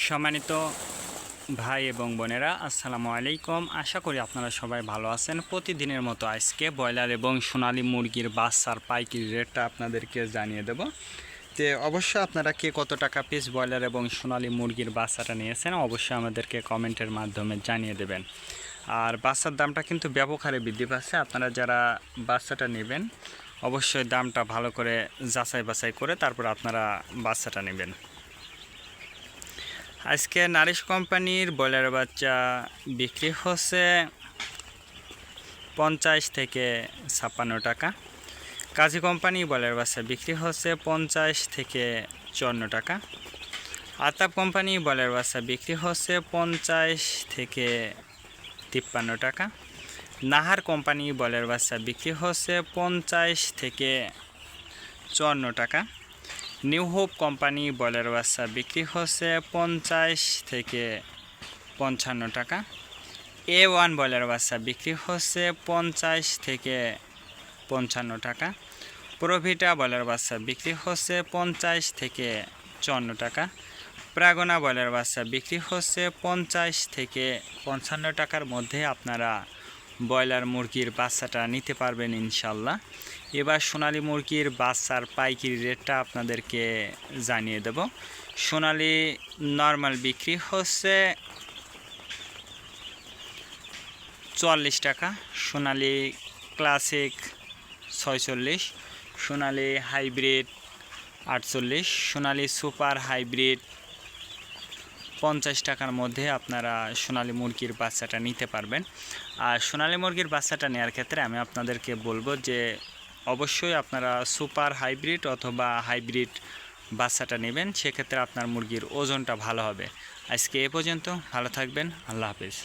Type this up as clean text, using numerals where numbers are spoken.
সম্মানিত ভাই এবং বোনেরা, আসসালামু আলাইকুম। আশা করি আপনারা সবাই ভালো আছেন। প্রতিদিনের মতো আজকে ব্রয়লার এবং সোনালী মুরগির বাচ্চার পাইকারি রেটটা আপনাদেরকে জানিয়ে দেব। যে অবশ্যই আপনারা কে কত টাকা পিস ব্রয়লার এবং সোনালী মুরগির বাচ্চাটা নিয়েছেন অবশ্যই আমাদেরকে কমেন্টের মাধ্যমে জানিয়ে দেবেন। আর বাচ্চার দামটা কিন্তু ব্যাপক হারে বৃদ্ধি পাচ্ছে। আপনারা যারা বাচ্চাটা নেবেন অবশ্যই দামটা ভালো করে যাচাই বাছাই করে তারপর আপনারা বাচ্চাটা নেবেন। আজকে নারিশ কোম্পানির ব্রয়লার বাচ্চা বিক্রি হচ্ছে 50 থেকে 56 টাকা। কাজী কোম্পানি ব্রয়লার বাচ্চা বিক্রি হচ্ছে 50 থেকে 54 টাকা। আতাব কোম্পানি ব্রয়লার বাচ্চা বিক্রি হচ্ছে 50 থেকে 53 টাকা। নাহার কোম্পানি ব্রয়লার বাচ্চা বিক্রি হচ্ছে 50 থেকে 54 টাকা। নিউ হোপ কোম্পানি ব্রয়লার বাচ্চা বিক্রি হচ্ছে 50 থেকে 55 টাকা। A1 ব্রয়লার বাচ্চা বিক্রি হচ্ছে 50 থেকে 55 টাকা। প্রভিটা ব্রয়লার বাচ্চা বিক্রি হচ্ছে 50 থেকে 54 টাকা। প্রাগনা ব্রয়লার বাচ্চা বিক্রি হচ্ছে 50 থেকে 55 টাকার মধ্যে আপনারা ব্রয়লার মুরগির বাচ্চাটা নিতে পারবেন ইনশাল্লাহ। এবার সোনালী মুরগির বাচ্চার পাইকারি রেটটা আপনাদেরকে জানিয়ে দেব। সোনালী নর্মাল বিক্রি হচ্ছে 44 টাকা, সোনালী ক্লাসিক 46, সোনালী হাইব্রিড 48, সোনালী সুপার হাইব্রিড 50 টাকার মধ্যে আপনারা সোনালী মুরগির বাচ্চাটা নিতে পারবেন। আর সোনালী মুরগির বাচ্চাটা নেওয়ার ক্ষেত্রে আমি আপনাদেরকে বলবো যে অবশ্যই আপনারা সুপার হাইব্রিড অথবা হাইব্রিড বাচ্চাটা নেবেন, সেক্ষেত্রে আপনার মুরগির ওজনটা ভালো হবে। আজকে এ পর্যন্ত, ভালো থাকবেন, আল্লাহ হাফেজ।